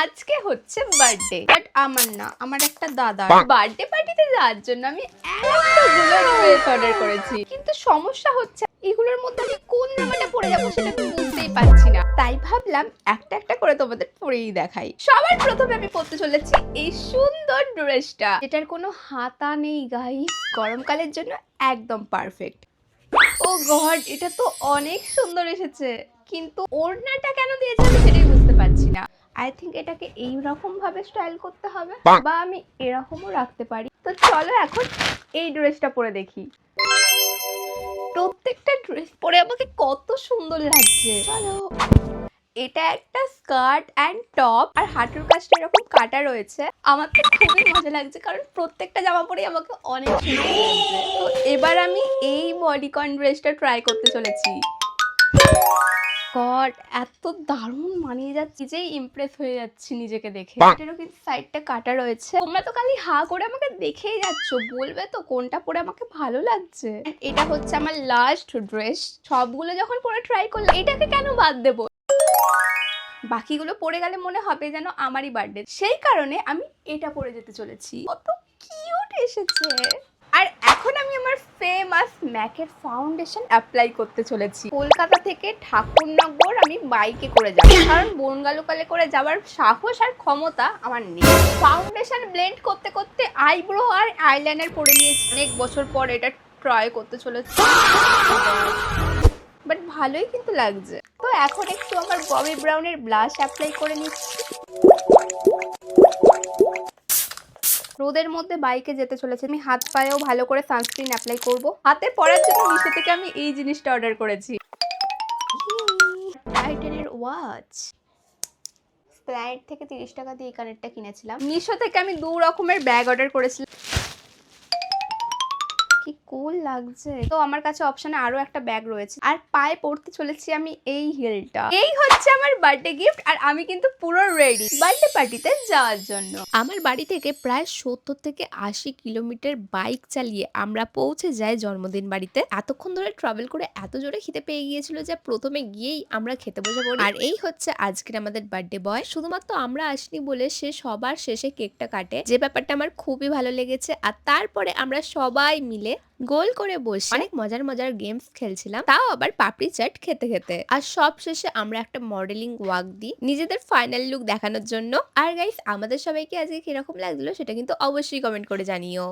আজকে হচ্ছে birthday, but আমার না, আমার একটা দাদার বার্থডে পার্টিতে যাওয়ার জন্য আমি এতগুলো ড্রেস অর্ডার করেছি। কিন্তু সমস্যা হচ্ছে এগুলোর মধ্যে আমি কোন জামাটা পরে যাবো সেটা আমি বুঝতেই পারছি না। তাই ভাবলাম একটা একটা করে তোমাদের পরেই দেখাই। সবার প্রথমে আমি পরতে চলেছি এই সুন্দর ড্রেসটা, যেটার কোনো হাতা নেই গাইস। গরমকালের জন্য একদম পারফেক্ট। ও গড, এটা তো অনেক সুন্দর এসেছে, কিন্তু ওড়নাটা কেন দিয়েছে আমি সেটাই বুঝতে পারছি না। আই থিঙ্ক এটাকে এইরকম ভাবে স্টাইল করতে হবে, বা আমি এরকমও রাখতে পারি। তো চলো এখন এই ড্রেসটা পরে দেখি। প্রত্যেকটা ড্রেস পরে আমাকে কত সুন্দর লাগছে। চলো, এটা একটা স্কার্ট অ্যান্ড টপ, আর হাঁটুর কাছটা এরকম কাটা রয়েছে। আমার তো খুবই মজা লাগছে, কারণ প্রত্যেকটা জামা পরে আমাকে অনেক সুন্দর লাগছে। তো এবার আমি এই বডিকন ড্রেসটা ট্রাই করতে চলেছি। গড, এত দারুণ মানিয়ে যাচ্ছে যে ইমপ্রেস হয়ে যাচ্ছি নিজেকে দেখে। এটারও কিন্তু সাইডটা কাটা রয়েছে। তোমরা তো খালি হা করে আমাকে দেখেই যাচ্ছ, বলবে তো কোনটা পরে আমাকে ভালো লাগছে। এটা হচ্ছে আমার লাস্ট ড্রেস। সবগুলো যখন পরে ট্রাই করলাম, এটাকে কেন বাদ দেবো? বাকিগুলো পরে গেলে মনে হবে যেন আমারই বার্থডে, সেই কারণে আমি এটা পরে যেতে চলেছি। কত কিউট এসেছে। আর এখন আমি আমার ফেমাস ম্যাকের ফাউন্ডেশন অ্যাপ্লাই করতে চলেছি। কলকাতা থেকে ঠাকুরনগর আমি বাইকে করে যাব, কারণ বনগা লোকালে করে যাওয়ার সাহস আর ক্ষমতা আমার নেই। ফাউন্ডেশন ব্লেন্ড করতে করতে আইব্রো আর আইলাইনার পরে নিয়েছি। অনেক বছর পর এটা ট্রাই করতে চলেছি, বাট ভালোই কিন্তু লাগছে। তো এখন একটু আমার ববি ব্রাউনের ব্লাশ অ্যাপ্লাই করে নিচ্ছি। রোদের মধ্যে বাইকে যেতে চলেছে, আমি হাত পায়েও ভালো করে সানস্ক্রিন অ্যাপ্লাই করব। হাতে পরার জন্য মিশো থেকে আমি এই জিনিসটা অর্ডার করেছি, টাইটানের ওয়াচ। স্প্লাইট থেকে 30 টাকা দিয়ে এই কানেরটা কিনেছিলাম। মিশো থেকে আমি 2 রকমের ব্যাগ অর্ডার করেছিলাম। কি কুল লাগছে। তো আমার কাছে অপশনে আরো একটা ব্যাগ রয়েছে, আর পায়ে পড়তে চলেছি আমি এই হিলটা। এই হচ্ছে আমার বার্থডে গিফট, আর আমি কিন্তু পুরো রেডি বার্থডে পার্টিতে যাওয়ার জন্য। আমার বাড়ি থেকে প্রায় 70 থেকে 80 কিলোমিটার বাইক চালিয়ে আমরা পৌঁছে যাই জন্মদিন বাড়িতে। এতক্ষণ ধরে ট্রাভেল করে এত জোরে খিদে পেয়ে গিয়েছিল যে প্রথমে গিয়েই আমরা খেতে বসে পড়ি। আর এই হচ্ছে আজকের আমাদের বার্থডে বয়। শুধুমাত্র আমরা আসিনি বলে সে সবার শেষে কেকটা কাটে, যে ব্যাপারটা আমার খুবই ভালো লেগেছে। আর তারপরে আমরা সবাই মিলে গোল করে বসে অনেক মজার মজার গেমস খেলছিলাম, তাও আবার পাপড়ি চাট খেতে খেতে। আর সব শেষে আমরা একটা মডেলিং ওয়াক দিই নিজেদের ফাইনাল লুক দেখানোর জন্য। আর গাইস, আমাদের সবাইকে আজকে কিরকম লাগলো সেটা কিন্তু অবশ্যই কমেন্ট করে জানিও।